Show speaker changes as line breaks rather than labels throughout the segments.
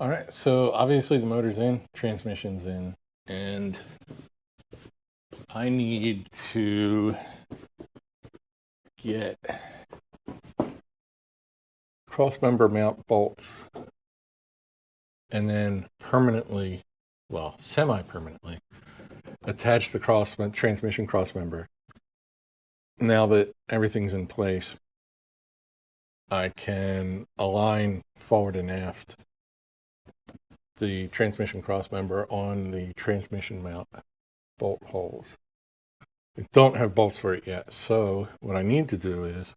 All right, so obviously the motor's in, transmission's in, and I need to get crossmember mount bolts and then permanently, well, semi-permanently, attach the transmission crossmember. Now that everything's in place, I can align forward and aft the transmission crossmember on the transmission mount bolt holes. I don't have bolts for it yet, so what I need to do is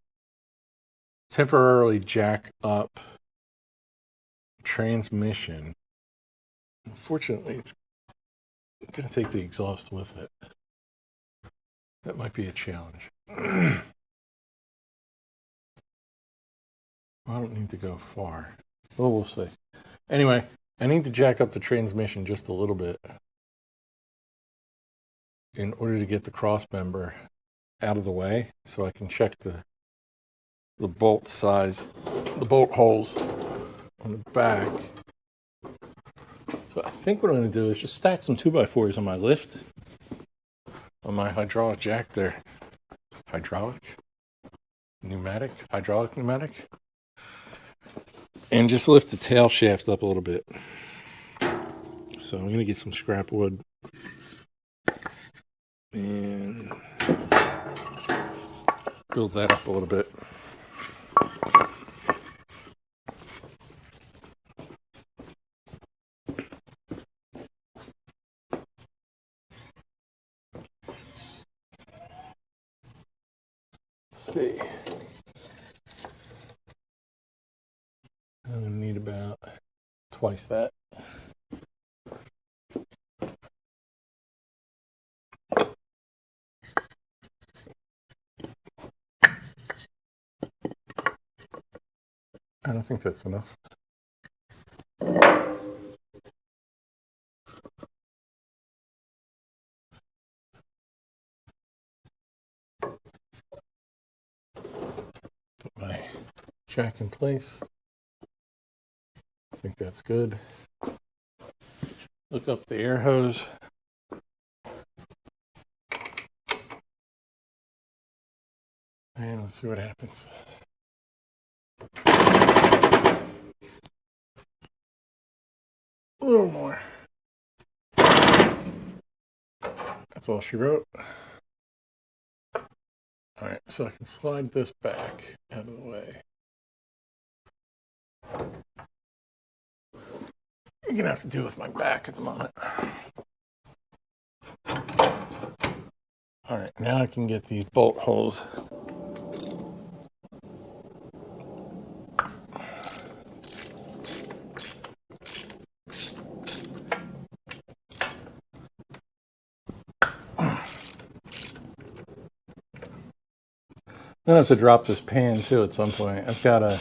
temporarily jack up transmission. Unfortunately, it's going to take the exhaust with it. That might be a challenge. I don't need to go far. Well, we'll see. Anyway, I need to jack up the transmission just a little bit in order to get the crossmember out of the way so I can check the bolt size, the bolt holes on the back. So I think what I'm going to do is just stack some 2x4s on my lift, on my hydraulic jack there. Hydraulic, pneumatic, and just lift the tail shaft up a little bit. So I'm going to get some scrap wood and build that up a little bit. Let's see. I'm going to need about twice that. I don't think that's enough. Put my jack in place. I think that's good. Look up the air hose. And let's see what happens. A little more. That's all she wrote. All right, so I can slide this back out of the way. You're gonna have to deal with my back at the moment. All right, now I can get these bolt holes. I'm gonna have to drop this pan too at some point. I've got a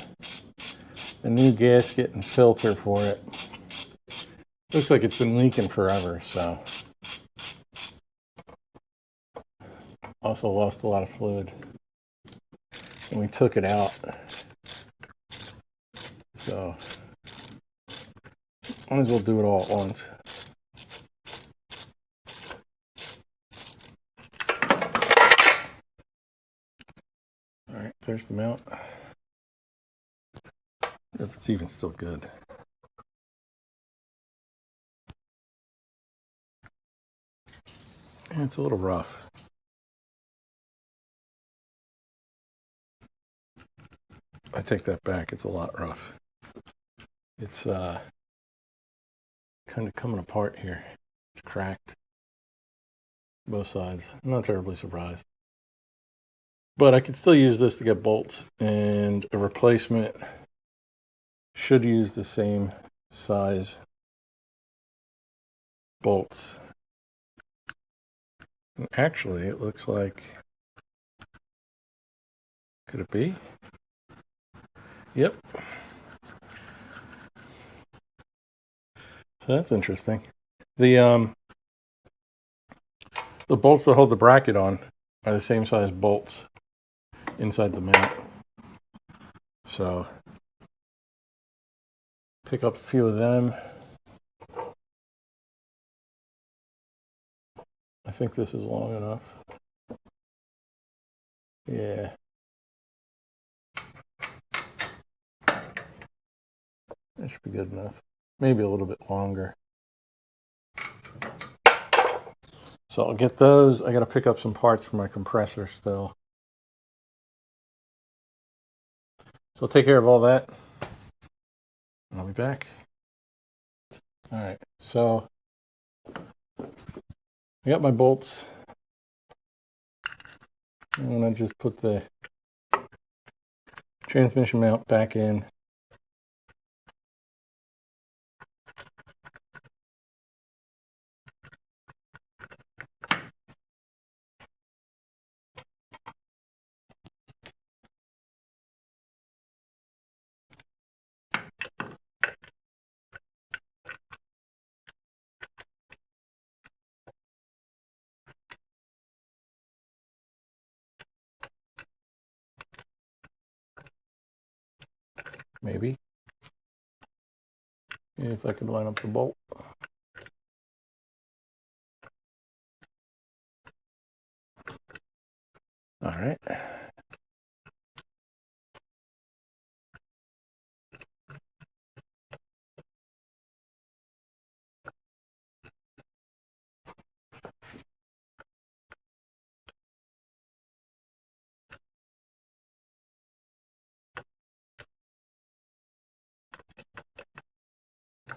new gasket and filter for it. Looks like it's been leaking forever, so. Also lost a lot of fluid. And we took it out. So, might as well do it all at once. All right, there's the mount. If it's even still good. And it's a little rough. I take that back. It's a lot rough. It's kind of coming apart here. It's cracked. Both sides. I'm not terribly surprised. But I could still use this to get bolts, and a replacement should use the same size bolts. And actually, it looks like, could it be? Yep. So that's interesting. The bolts that hold the bracket on are the same size bolts inside the mount. So Pick up a few of them. I think this is long enough. Yeah. That should be good enough. Maybe a little bit longer. So I'll get those. I got to pick up some parts for my compressor still. So I'll take care of all that. And I'll be back. All right. So I got my bolts. I'm going to just put the transmission mount back in. Maybe. If I could line up the bolt. All right.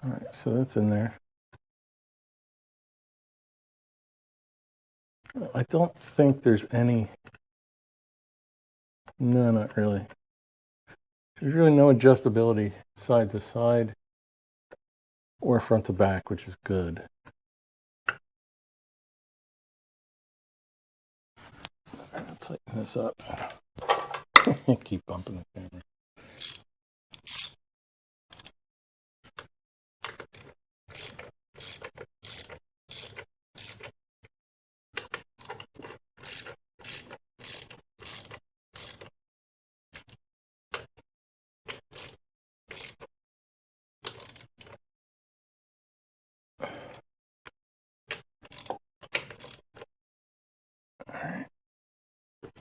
All right, so that's in there. I don't think there's any. No, not really. There's really no adjustability side to side or front to back, which is good. I'll tighten this up. Keep bumping the camera.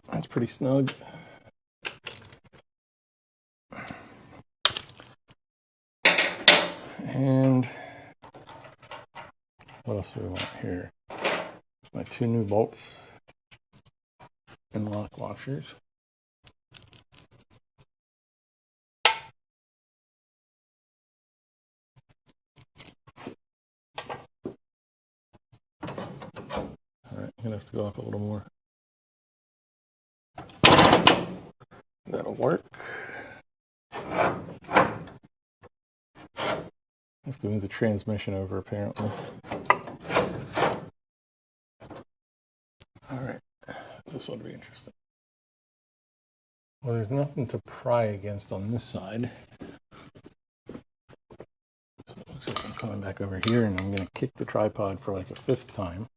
That's pretty snug. And what else do we want here? My 2 new bolts and lock washers. All right, I'm gonna have to go up a little more. That'll work. I have to move the transmission over, apparently. All right, this will be interesting. Well, there's nothing to pry against on this side. So it looks like I'm coming back over here, and I'm going to kick the tripod for like a 5th time.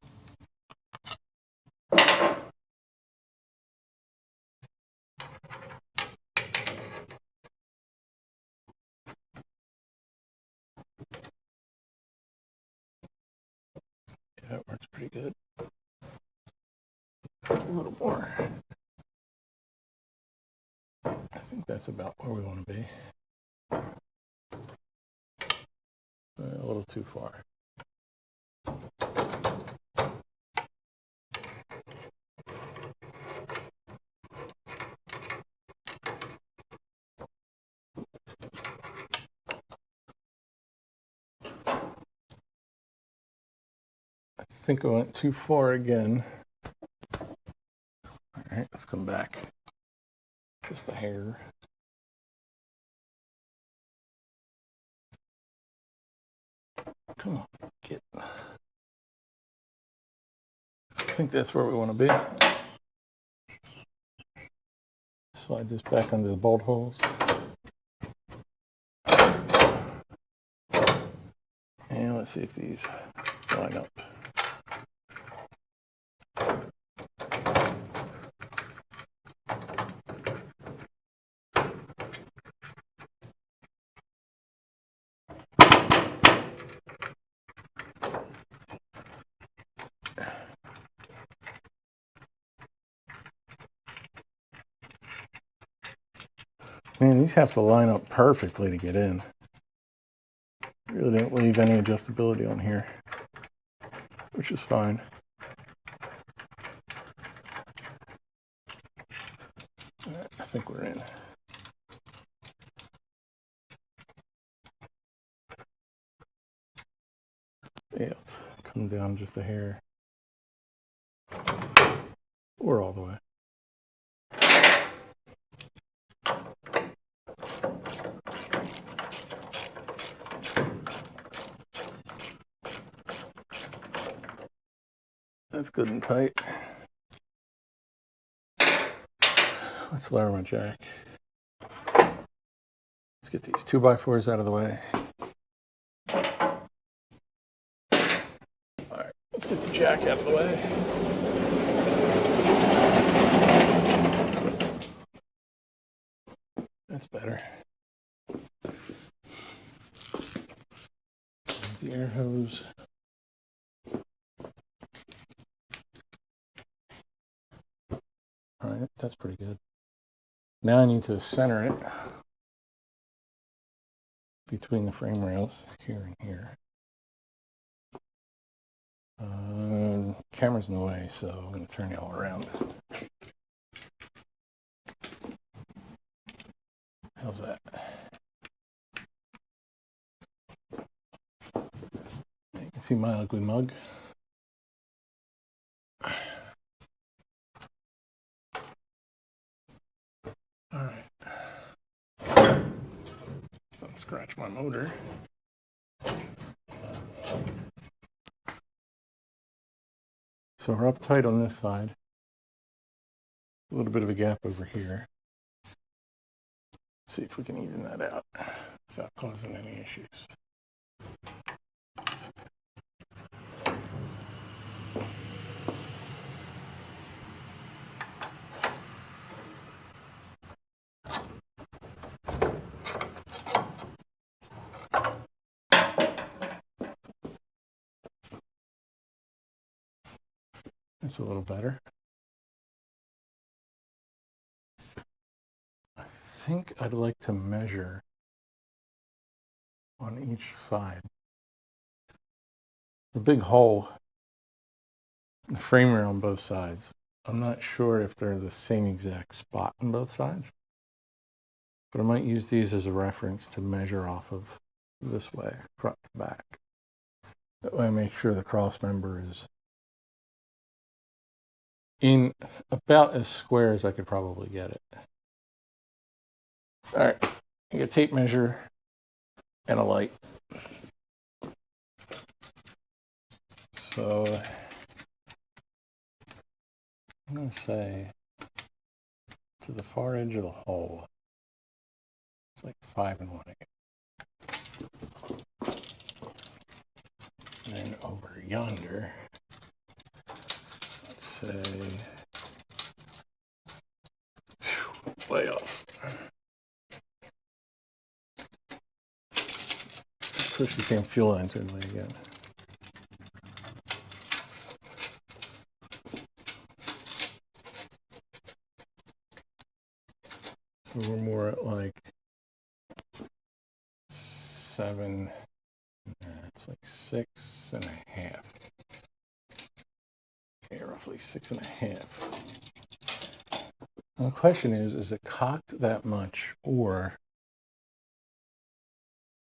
That works pretty good. A little more. I think that's about where we want to be. A little too far. I think I went too far again. All right, let's come back. Just a hair. Come on, get. I think that's where we want to be. Slide this back under the bolt holes. And let's see if these line up. Man, these have to line up perfectly to get in. Really didn't leave any adjustability on here, which is fine. I think we're in. Yeah, let's come down just a hair. Or all the way. That's good and tight. Let's lower my jack. Let's get these 2x4s out of the way. Alright, let's get the jack out of the way. That's better. The air hose. Alright, that's pretty good. Now I need to center it between the frame rails, here and here. Camera's in the way, so I'm going to turn it all around. How's that? You can see my ugly mug. Alright. Don't scratch my motor. So we're up tight on this side. A little bit of a gap over here. See if we can even that out without causing any issues. That's a little better. I think I'd like to measure on each side. The big hole, the frame rail on both sides. I'm not sure if they're the same exact spot on both sides, but I might use these as a reference to measure off of this way, front to back. That way I make sure the cross member is in about as square as I could probably get it. All right, I get a tape measure and a light. So I'm going to say to the far edge of the hole, it's like 5 1/8. And then over yonder, let's say, way off. Push the same fuel line certainly again. So we're more at like 7, it's like 6.5. Okay, roughly 6.5. Now the question is it cocked that much, or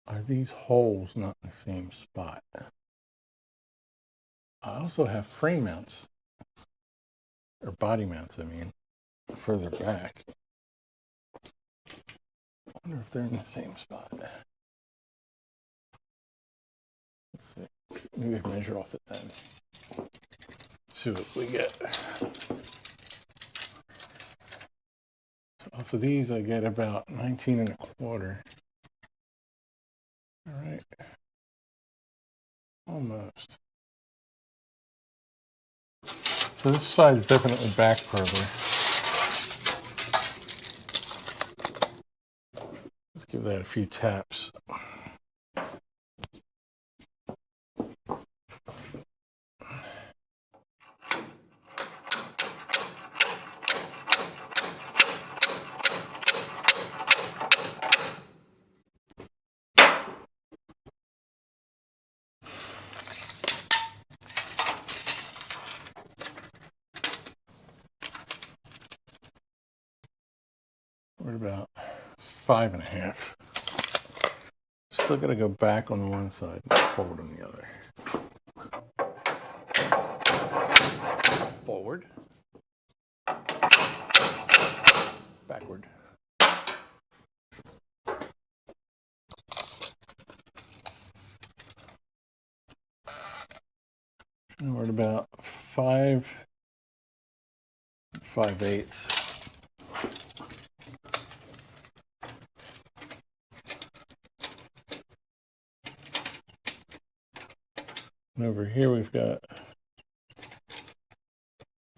are these holes not in the same spot? I also have frame mounts, or body mounts, I mean, further back. I wonder if they're in the same spot. Let's see. Maybe I can measure off it then. See what we get. So off of these, I get about 19.25. All right. Almost. So this side is definitely back further. Let's give that a few taps. we're about 5.5. Still got to go back on one side and forward on the other. Forward. Backward. And we're at about 5/8. And over here we've got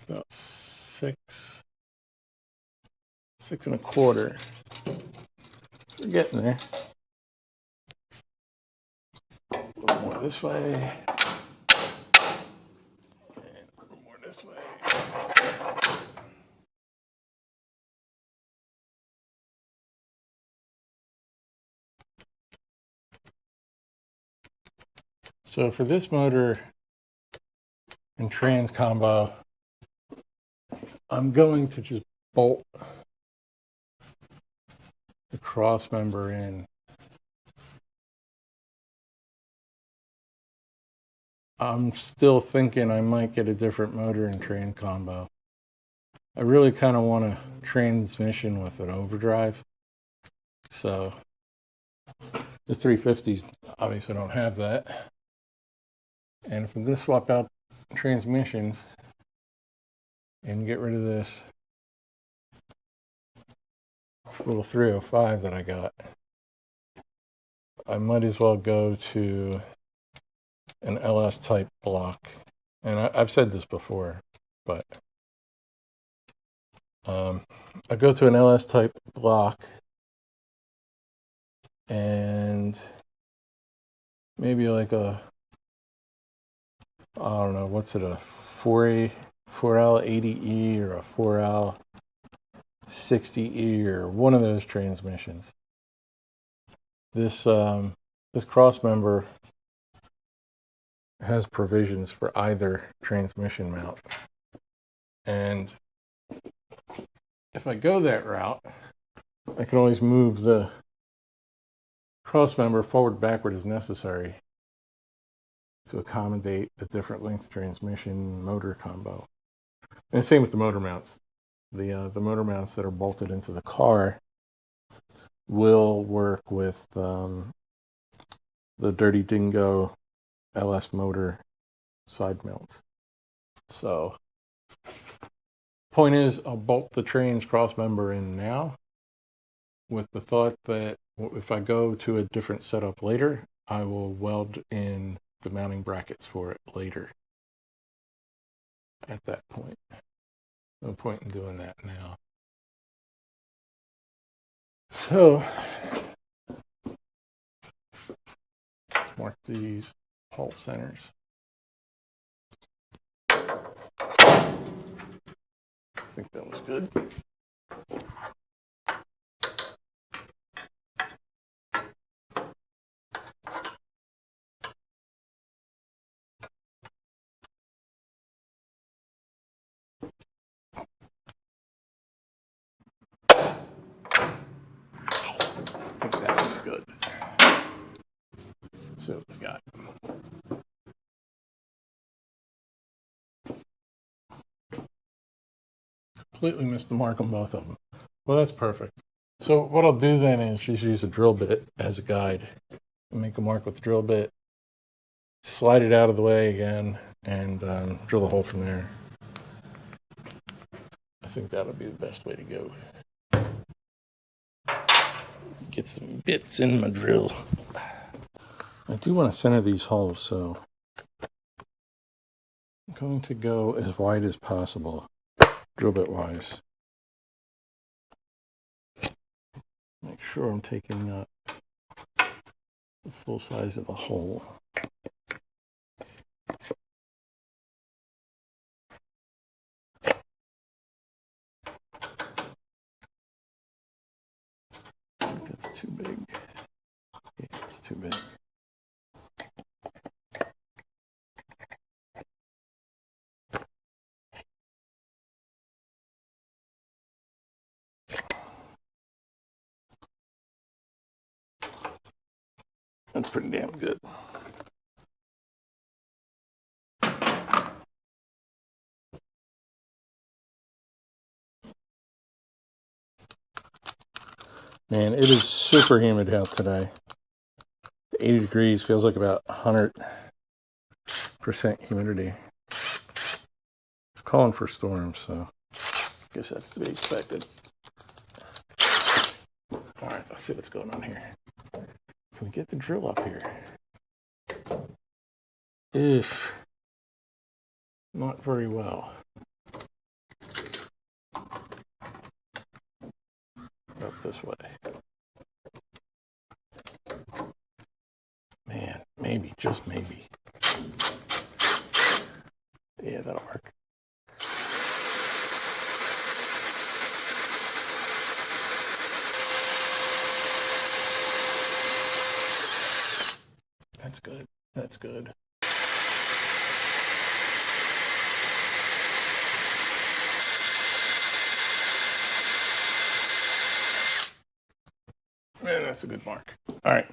about 6.25. We're getting there. A little more this way. And a little more this way. So for this motor and trans combo, I'm going to just bolt the cross member in. I'm still thinking I might get a different motor and trans combo. I really kind of want a transmission with an overdrive. So the 350s obviously don't have that. And if I'm going to swap out transmissions and get rid of this little 305 that I got, I might as well go to an LS type block. And I've said this before, but I go to an LS type block and maybe like a, I don't know, what's it, a 4L80E or a 4L60E or one of those transmissions. This cross member has provisions for either transmission mount. And if I go that route, I can always move the cross member forward backward as necessary to accommodate the different length transmission motor combo. And same with the motor mounts. The motor mounts that are bolted into the car will work with the Dirty Dingo LS motor side mounts. So point is, I'll bolt the trans cross member in now with the thought that if I go to a different setup later, I will weld in the mounting brackets for it later. At that point, no point in doing that now. So let's mark these hole centers. I think that was good. I think that was good. Let's see what we got. Completely missed the mark on both of them. Well, that's perfect. So what I'll do then is just use a drill bit as a guide. Make a mark with the drill bit, slide it out of the way again, and drill the hole from there. I think that'll be the best way to go. Get some bits in my drill. I do want to center these holes, so I'm going to go as wide as possible, drill bit wise. Make sure I'm taking up the full size of the hole. I think that's too big. Yeah, it's too big. That's pretty damn good. Man, it is super humid out today. 80 degrees, feels like about 100% humidity. Calling for storms, so I guess that's to be expected. All right, let's see what's going on here. Can we get the drill up here? If not very well. Up this way. Man, maybe, just maybe. Yeah, that'll work. That's good. That's good. Man, that's a good mark. All right.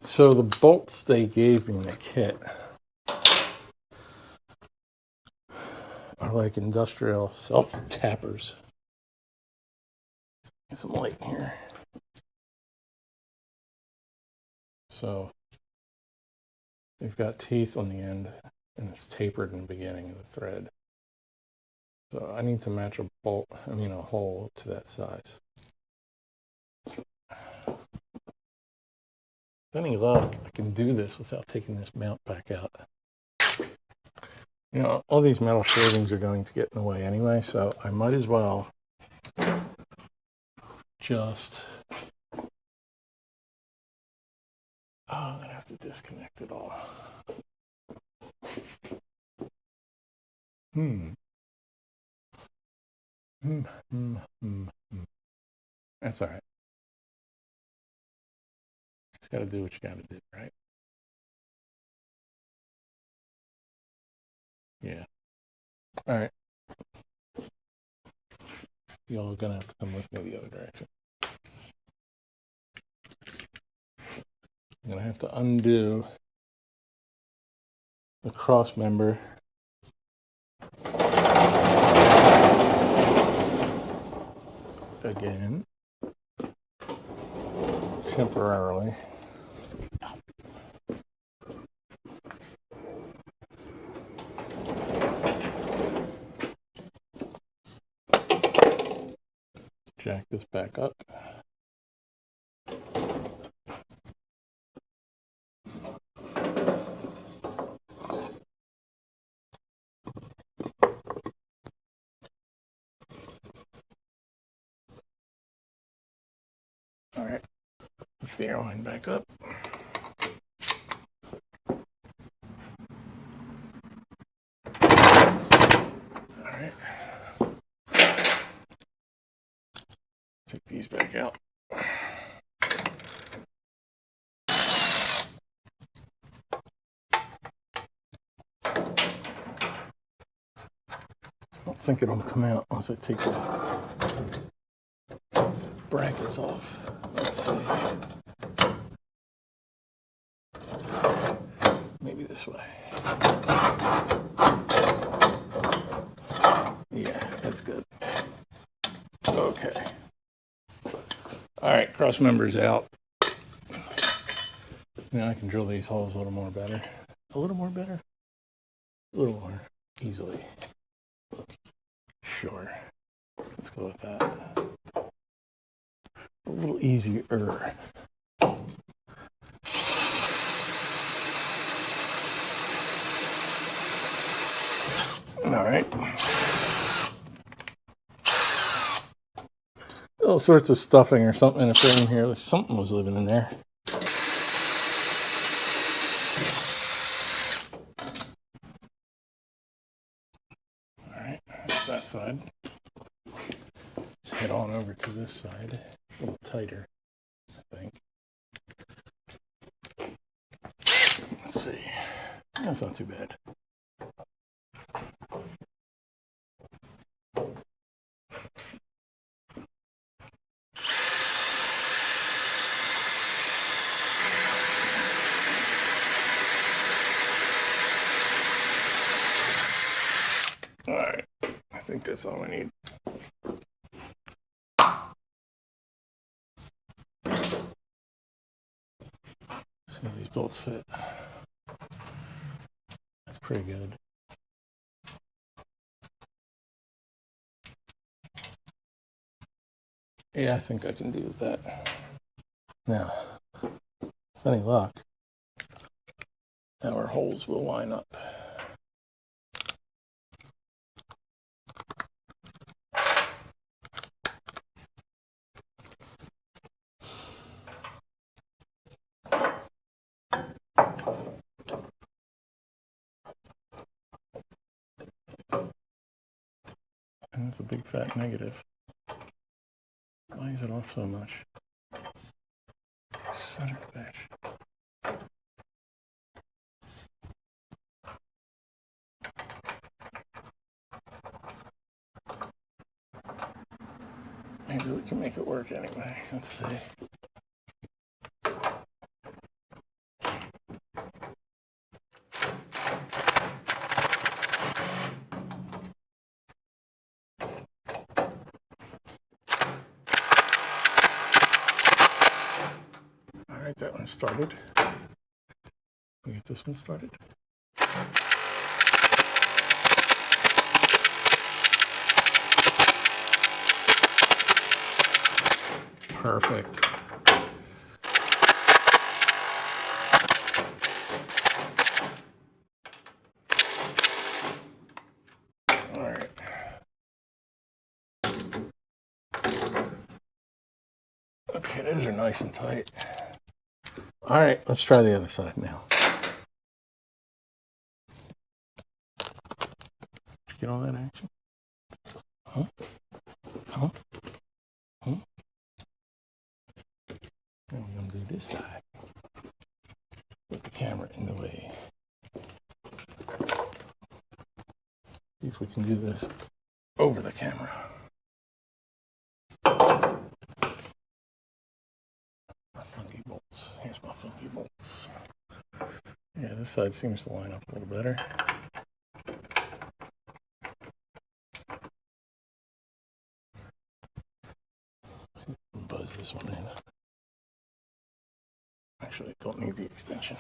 So the bolts they gave me in the kit are like industrial self-tappers. Get some light in here. So they've got teeth on the end, and it's tapered in the beginning of the thread. So I need to match a hole to that size. With any luck, I can do this without taking this mount back out. You know, all these metal shavings are going to get in the way anyway, so I might as well just... I'm going to have to disconnect it all. That's all right. Just got to do what you got to do, right? Yeah. All right. Y'all are going to have to come with me the other direction. I'm going to have to undo the Crossmember. Again. Temporarily. Jack this back up. All right, put the airline back up. All right, take these back out. I don't think it'll come out once I take the brackets off. Let's see. Maybe this way. Yeah, that's good. Okay. All right, Crossmember's out. Now I can drill these holes a little more better. A little more better? A little more easily. Sure. Let's go with that. A little easier. All right. All sorts of stuffing or something in a frame here. Something was living in there. All right, that's that side. Let's head on over to this side. It's a little tighter, I think. Let's see. That's not too bad. that's all we need. See if these bolts fit. That's pretty good. Yeah, I think I can do that. Now, with any luck, our holes will line up. And it's a big fat negative. Why is it off so much? Son of a bitch. Maybe we can make it work anyway. Let's see. Alright, that one started. We get this one started. Perfect. All right. Okay, those are nice and tight. All right, let's try the other side now. Did you get all that action? Huh? Huh? Huh? And we're going to do this side with the camera in the way. See if we can do this over the camera. My funky bolts. Here's my funky bolts. Yeah, this side seems to line up a little better. See if we can buzz this one in. Actually, I don't need the extension.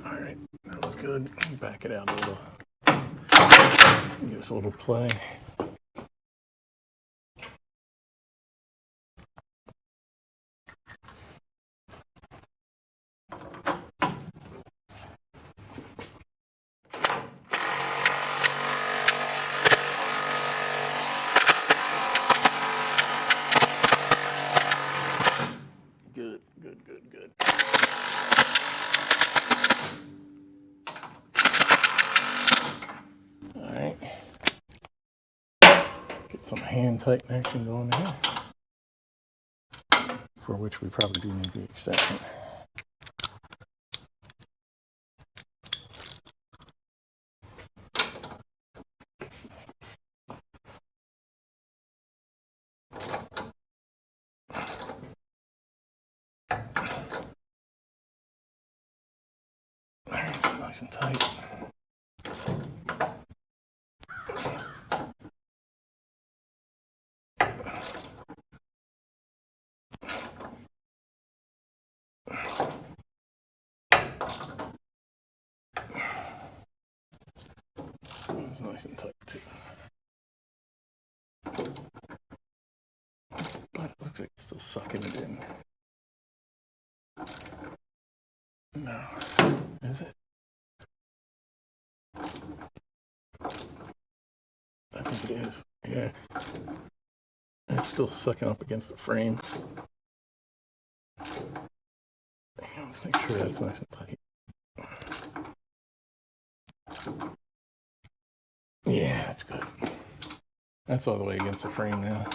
Alright, that was good. Back it out a little. Give us a little play. Good, good, good, good. All right. Get some hand tighten action going here, for which we probably do need the extension. All right, it's nice and tight. It's nice and tight too. But it looks like it's still sucking it in. No. Is it? I think it is. Yeah. It's still sucking up against the frame. Let's make sure that's nice and tight. Yeah, that's good. That's all the way against the frame now.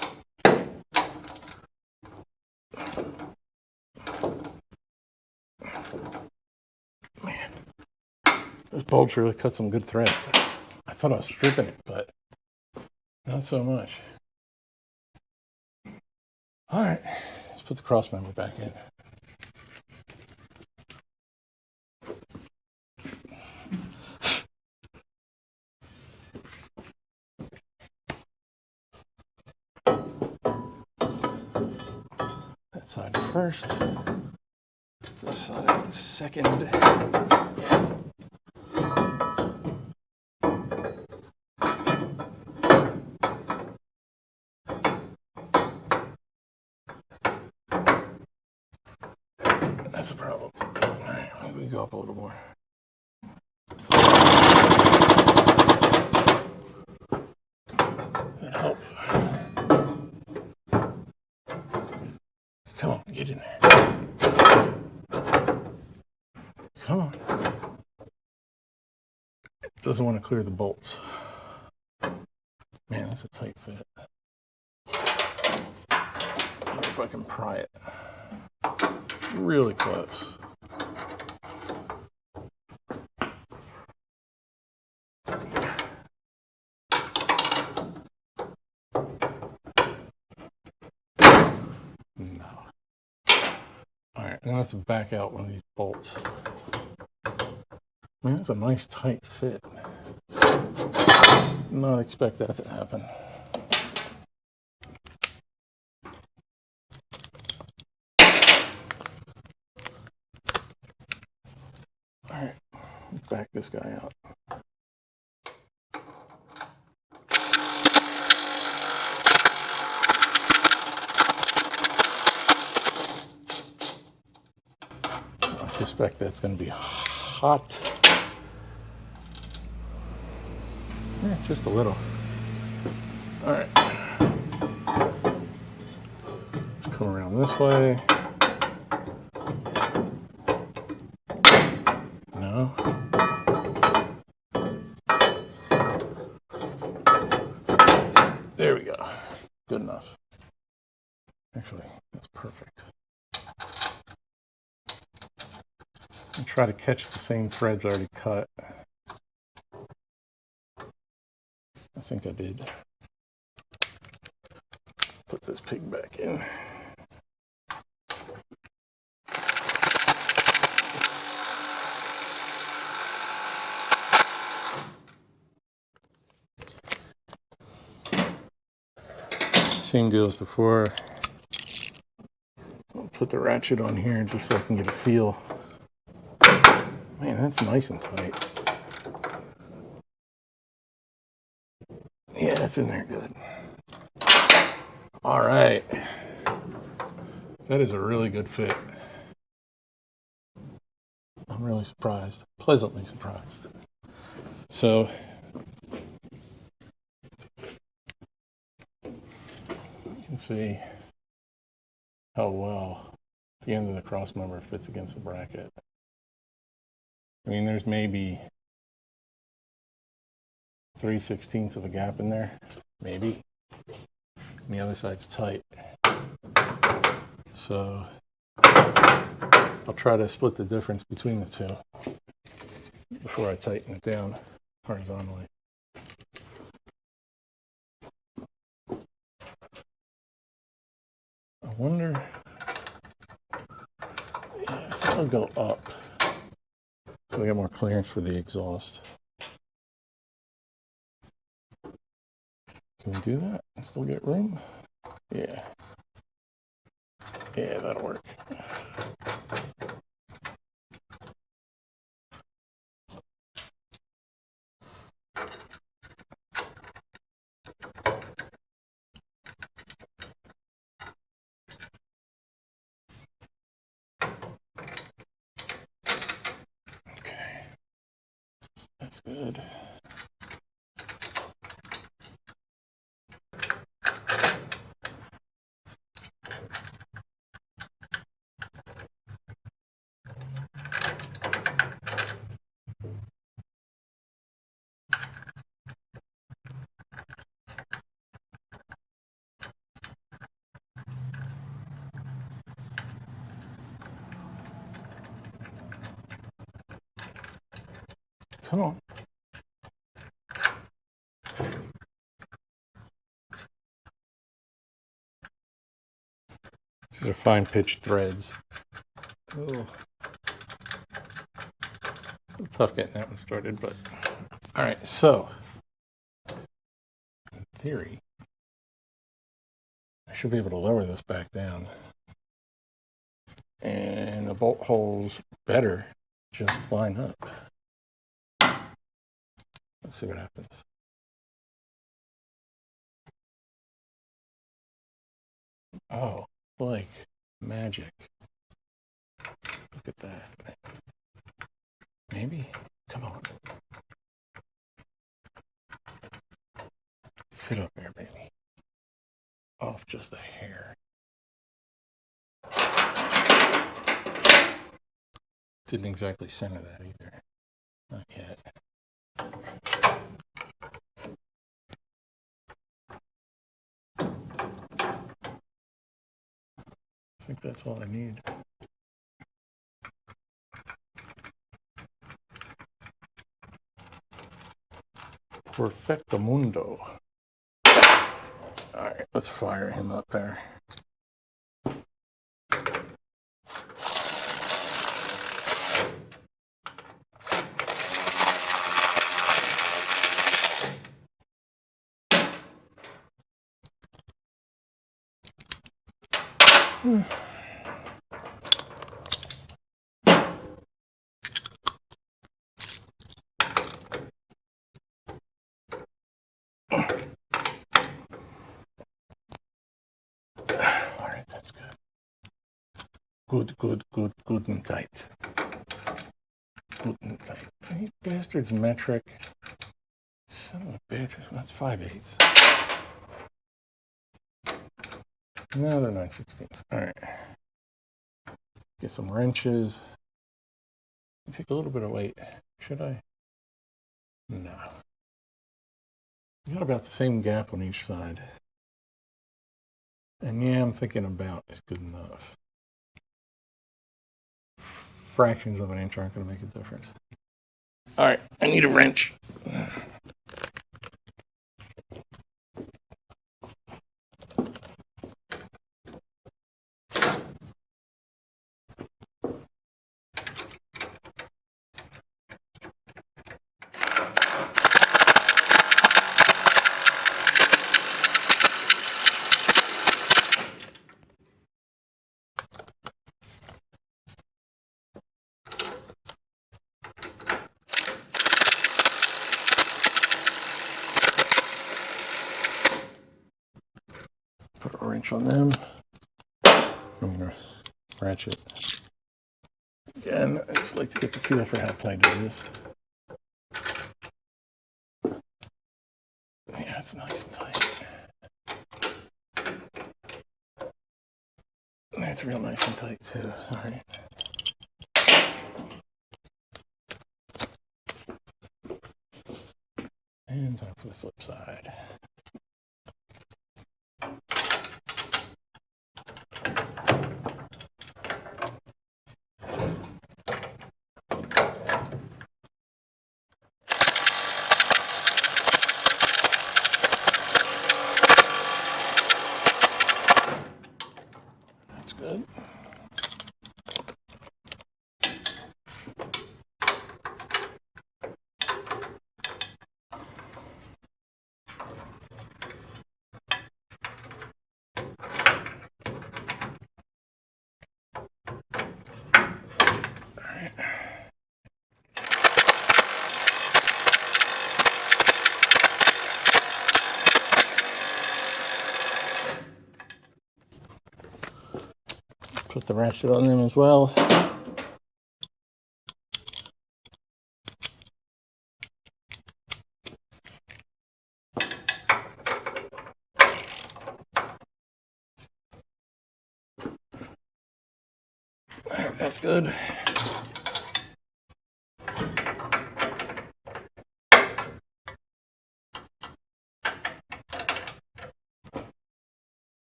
Man, those bolts really cut some good threads. I thought I was stripping it, but not so much. All right, let's put the crossmember back in. That side first, this side second. That's a problem. All right, we go up a little more. That help. Come on, get in there. Come on. It doesn't want to clear the bolts. Man, that's a tight fit. I wonder if I can pry it. Really close. No. Alright, I'm going to have to back out one of these bolts. Man, that's a nice tight fit. Did not expect that to happen. Alright, let's back this guy out. I suspect that's going to be hot. Yeah, just a little. All right. Come around this way. No. There we go. Good enough. Actually, that's perfect. And try to catch the same threads I already cut. I think I did. Put this pig back in. Same deal as before. I'll put the ratchet on here just so I can get a feel. Man, that's nice and tight. Yeah, that's in there good. All right. That is a really good fit. I'm really surprised, pleasantly surprised. So, you can see how well the end of the crossmember fits against the bracket. I mean, there's maybe 3/16 of a gap in there, maybe. And the other side's tight. So I'll try to split the difference between the two before I tighten it down horizontally. I wonder if I'll go up so we get more clearance for the exhaust. Can we do that and still get room? Yeah. Yeah, that'll work. Okay. That's good. Come on. They're fine pitch threads. Oh. Tough getting that one started, but all right. So, in theory, I should be able to lower this back down, and the bolt holes better just line up. Let's see what happens. Oh, like magic! Look at that. Maybe. Come on. Fit up there, baby. Off just a hair. Didn't exactly center that either. Not yet. I think that's all I need. Perfectamundo. All right, let's fire him up there. Alright, that's good. Good and tight. Good and tight. You bastards metric. Son of a bitch. That's 5/8. No, they're 9/16. Alright. Get some wrenches. Take a little bit of weight. Should I? No. You got about the same gap on each side. And yeah, I'm thinking about is good enough. Fractions of an inch aren't going to make a difference. All right, I need a wrench. Put a wrench on them. I'm going to ratchet. Again, I just like to get the feel for how tight it is. Yeah, it's nice and tight. That's real nice and tight too. All right. And time for the flip side. That's good. Put the ratchet on them as well. Alright, that's good.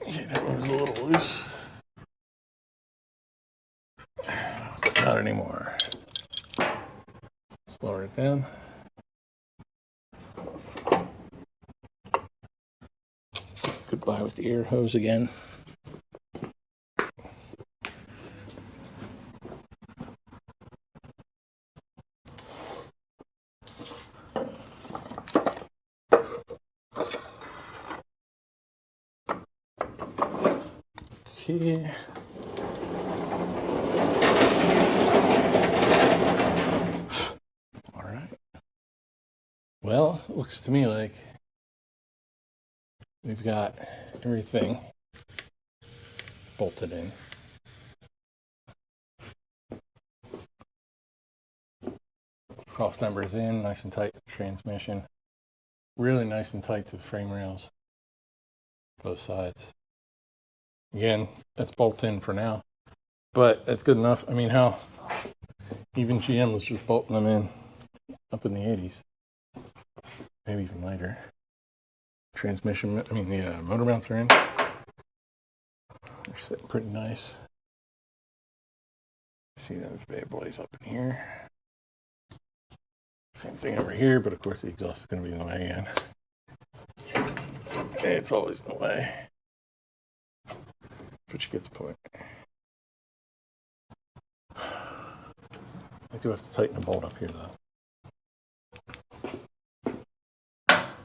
Yeah, that one was a little loose. Not anymore. Let's lower it down. Goodbye with the air hose again. key. All right. Well, it looks to me like we've got everything bolted in. Crossmember's in, nice and tight to the transmission. Really nice and tight to the frame rails. Both sides. Again, that's bolted in for now. But that's good enough. I mean, how even GM was just bolting them in up in the 80s. Maybe even later. Transmission, I mean, the motor mounts are in. They're sitting pretty nice. See those bad boys up in here. Same thing over here, but of course the exhaust is going to be in the way again. It's always in the way. But you get the point. I do have to tighten the bolt up here though.